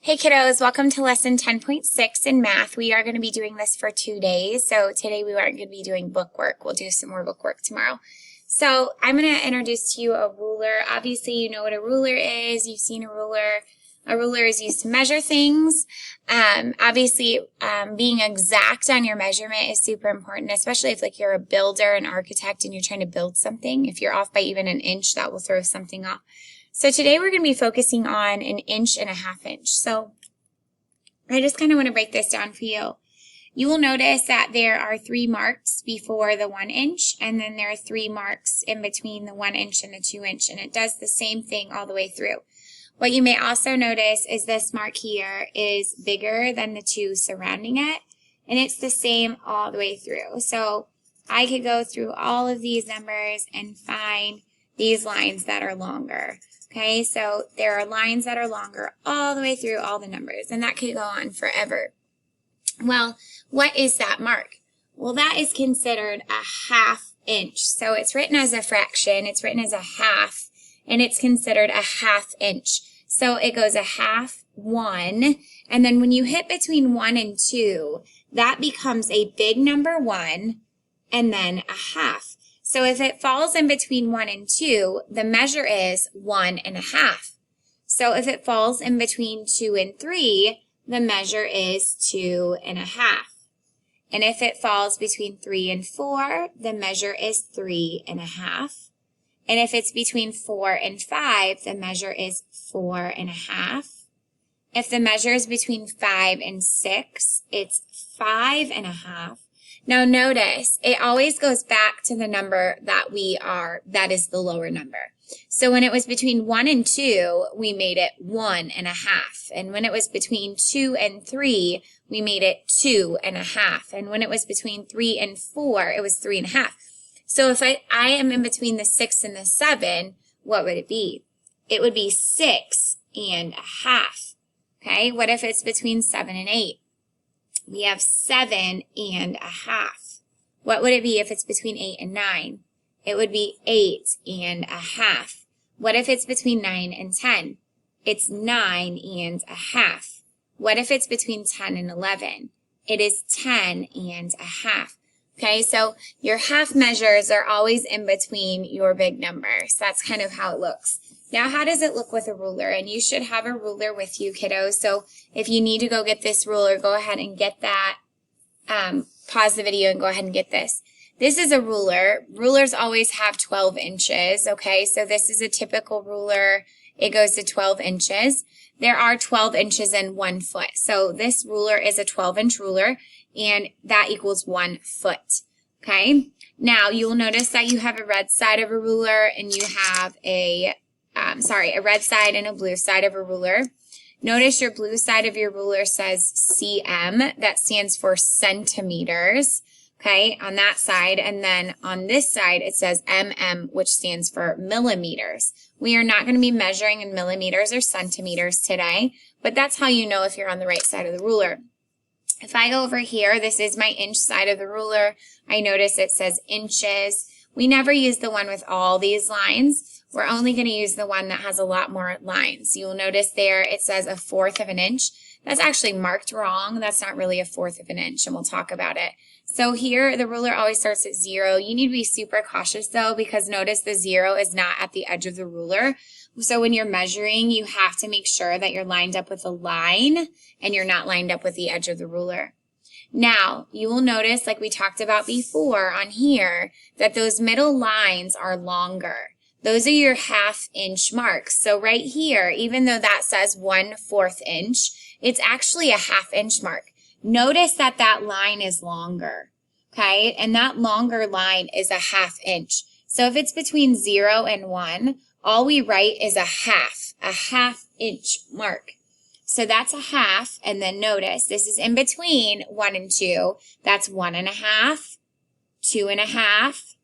Hey kiddos, welcome to lesson 10.6 in math. We are going to be doing this for 2 days. So today we aren't going to be doing book work. We'll do some more book work tomorrow. So I'm going to introduce to you a ruler. Obviously you know what a ruler is. You've seen a ruler. A ruler is used to measure things. Being exact on your measurement is super important, especially if you're a builder, an architect, and you're trying to build something. If you're off by even an inch, that will throw something off. So today we're going to be focusing on 1 1/2 inch. So I just kind of want to break this down for you. You will notice that there are 3 marks before the 1 inch, and then there are 3 marks in between the 1 inch and the 2 inch, and it does the same thing all the way through. What you may also notice is this mark here is bigger than the 2 surrounding it, and it's the same all the way through. So I could go through all of these numbers and find these lines that are longer. Okay, so there are lines that are longer all the way through all the numbers, and that could go on forever. Well, what is that mark? Well, that is considered a 1/2 inch. So it's written as a fraction, it's written as a half, and it's considered a 1/2 inch. So it goes a half, 1, and then when you hit between 1 and 2, that becomes a big number 1, and then a half. So if it falls in between 1 and 2, the measure is 1 1/2. So if it falls in between 2 and 3, the measure is 2 1/2. And if it falls between 3 and 4, the measure is 3 1/2. And if it's between 4 and 5, the measure is 4 1/2. If the measure is between 5 and 6, it's 5 1/2. Now notice, it always goes back to the number that is the lower number. So when it was between 1 and 2, we made it 1 1/2. And when it was between 2 and 3, we made it 2 1/2. And when it was between 3 and 4, it was 3 1/2. So if I am in between the 6 and the 7, what would it be? It would be 6 1/2. Okay, what if it's between 7 and 8? We have 7 1/2. What would it be if it's between 8 and 9? It would be 8 1/2. What if it's between 9 and 10? It's 9 1/2. What if it's between 10 and 11? It is 10 1/2. Okay, so your half measures are always in between your big numbers. That's kind of how it looks. Now, how does it look with a ruler? And you should have a ruler with you, kiddos. So if you need to go get this ruler, go ahead and get that. Pause the video and go ahead and get this. This is a ruler. Rulers always have 12 inches, okay? So this is a typical ruler. It goes to 12 inches. There are 12 inches in 1 foot. So this ruler is a 12-inch ruler, and that equals 1 foot, okay? Now, you will notice that you have a red side of a ruler, and you have a red side and a blue side of a ruler. Notice your blue side of your ruler says cm. That stands for centimeters, okay, on that side. And then on this side, it says mm, which stands for millimeters. We are not going to be measuring in millimeters or centimeters today, but that's how you know if you're on the right side of the ruler. If I go over here, this is my inch side of the ruler. I notice it says inches. We never use the one with all these lines. We're only going to use the one that has a lot more lines. You'll notice there it says 1/4 of an inch. That's actually marked wrong. That's not really 1/4 of an inch, and we'll talk about it. So here, the ruler always starts at 0. You need to be super cautious, though, because notice the 0 is not at the edge of the ruler. So when you're measuring, you have to make sure that you're lined up with a line, and you're not lined up with the edge of the ruler. Now, you will notice, like we talked about before on here, that those middle lines are longer. Those are your 1/2 inch marks. So right here, even though that says 1/4 inch, it's actually a 1/2 inch mark. Notice that that line is longer, okay? And that longer line is a 1/2 inch. So if it's between 0 and 1, all we write is a 1/2 inch mark. So that's a 1/2, and then notice this is in between 1 and 2. That's 1 1/2, 2 1/2,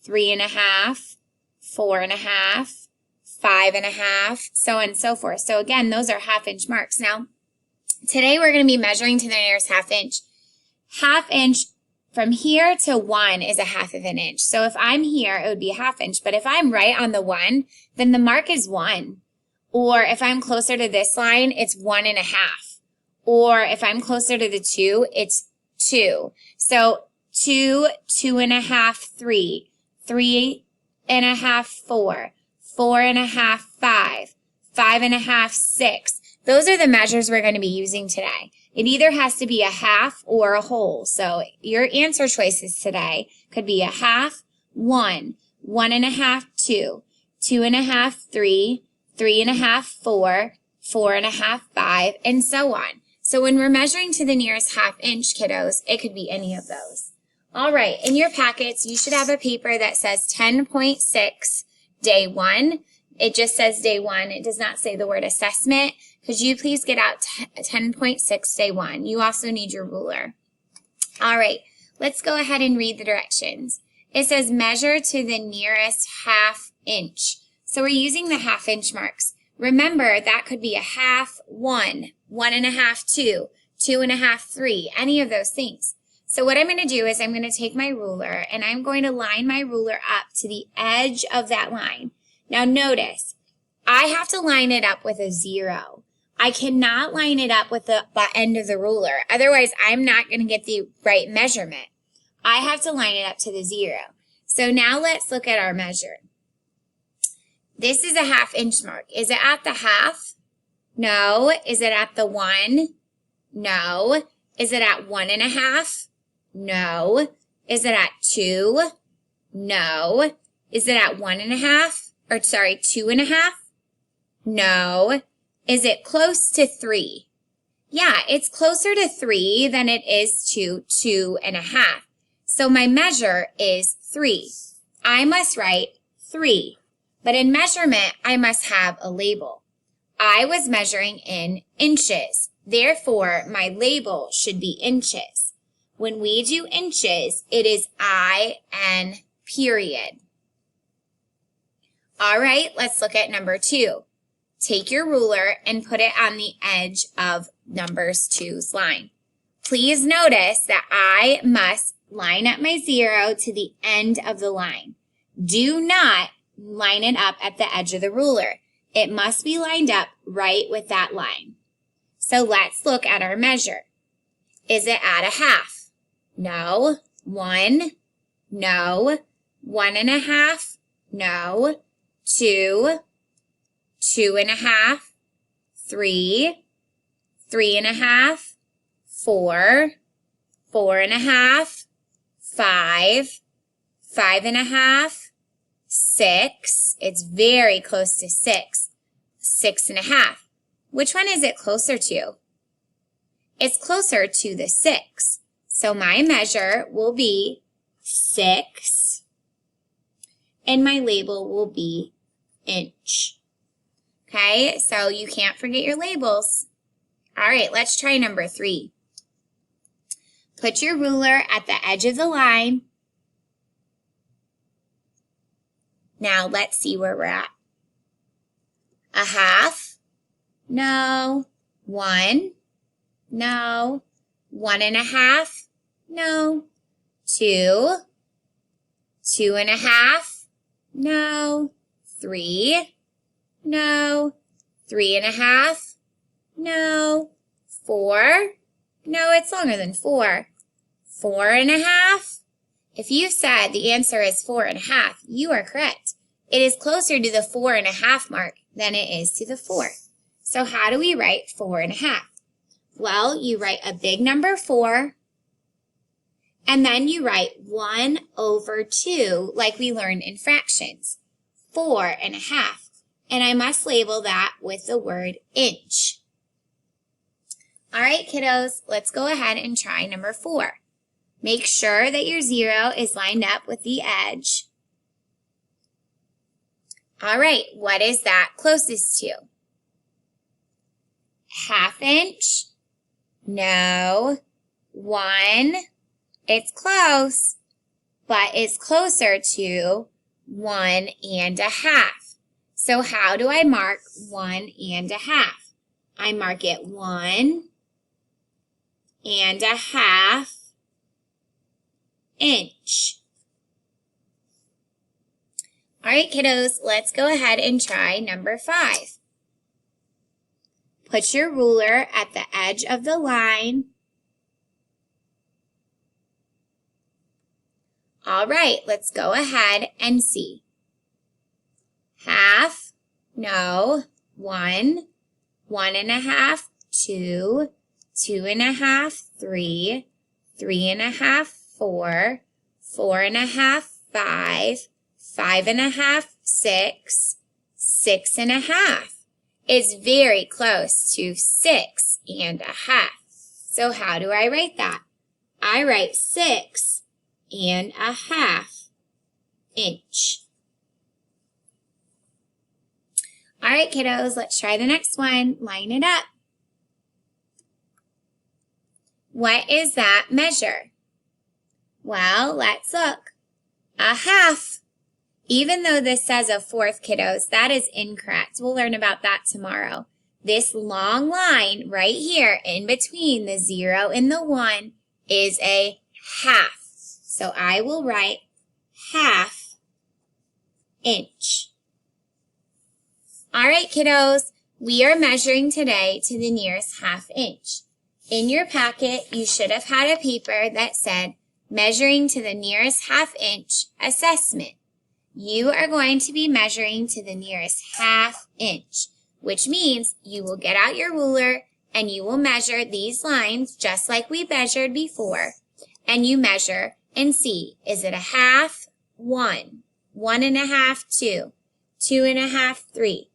3 1/2, 4 1/2, 5 1/2, so on and so forth. So again, those are 1/2 inch marks. Now, today we're going to be measuring to the nearest 1/2 inch. 1/2 inch from here to 1 is a 1/2 of an inch. So if I'm here, it would be a 1/2 inch. But if I'm right on the 1, then the mark is 1. Or if I'm closer to this line, it's 1.5. Or if I'm closer to the 2, it's 2. So 2, 2.5, 3, 3.5, 4, 4.5, 5, 5.5, 6. Those are the measures we're going to be using today. It either has to be a half or a whole. So your answer choices today could be a half, 1, 1.5, 2, 2.5, 3, 3.5, 4, 4.5, 5, and so on. So when we're measuring to the nearest ½ inch, kiddos, it could be any of those. All right, in your packets, you should have a paper that says 10.6 day 1. It just says day 1. It does not say the word assessment. Could you please get out 10.6 day 1? You also need your ruler. All right, let's go ahead and read the directions. It says measure to the nearest ½ inch. So we're using the ½ inch marks. Remember, that could be a half, 1, 1.5, 2, 2.5, 3, any of those things. So what I'm going to do is I'm going to take my ruler and I'm going to line my ruler up to the edge of that line. Now notice, I have to line it up with a 0. I cannot line it up with the end of the ruler. Otherwise, I'm not going to get the right measurement. I have to line it up to the 0. So now let's look at our measure. This is a ½ inch mark. Is it at the half? No. Is it at the 1? No. Is it at 1.5? No. Is it at 2? No. Is it at 1.5? Or sorry, 2.5? No. Is it close to 3? Yeah, it's closer to 3 than it is to 2.5. So my measure is 3. I must write 3. But in measurement, I must have a label. I was measuring in inches. Therefore, my label should be inches. When we do inches, it is IN period. All right, let's look at number 2. Take your ruler and put it on the edge of numbers 2's line. Please notice that I must line up my 0 to the end of the line. Do not line it up at the edge of the ruler. It must be lined up right with that line. So let's look at our measure. Is it at a half? No. 1? No. 1.5? No. 2? 2.5? 3? 3.5? 4? 4.5? 5? 5.5? 6, it's very close to 6, 6.5. Which one is it closer to? It's closer to the 6. So my measure will be 6, and my label will be inch. Okay, so you can't forget your labels. All right, let's try number 3. Put your ruler at the edge of the line. Now, let's see where we're at. A half? No. 1? No. 1.5? No. 2? 2.5? No. 3? No. 3.5? No. 4? No, it's longer than 4. 4.5? If you said the answer is 4.5, you are correct. It is closer to the 4.5 mark than it is to the 4. So how do we write 4.5? Well, you write a big number 4, and then you write 1 over 2 like we learned in fractions. 4.5. And I must label that with the word inch. All right, kiddos, let's go ahead and try number 4. Make sure that your 0 is lined up with the edge. All right, what is that closest to? ½ inch? No. 1? It's close, but it's closer to 1.5. So how do I mark 1.5? I mark it 1.5 inch. All right, kiddos, let's go ahead and try number 5. Put your ruler at the edge of the line. All right, let's go ahead and see. Half, no, 1, 1.5, 2, 2.5, 3, 3.5, 4, 4.5, 5, 5.5, 6, 6.5. It's very close to 6.5. So how do I write that? I write 6.5 inch. All right, kiddos, let's try the next one. Line it up. What is that measure? Well, let's look. A half. Even though this says a fourth, kiddos, that is incorrect. We'll learn about that tomorrow. This long line right here in between the 0 and the 1 is a half. So I will write half inch. All right, kiddos, we are measuring today to the nearest half inch. In your packet, you should have had a paper that said measuring to the nearest half inch assessment. You are going to be measuring to the nearest half inch, which means you will get out your ruler and you will measure these lines just like we measured before. And you measure and see, is it a half? 1, 1.5, 2, 2.5, 3,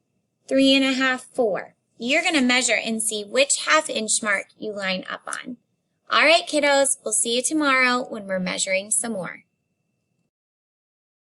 3.5, 4. You're going to measure and see which half inch mark you line up on. All right, kiddos, we'll see you tomorrow when we're measuring some more.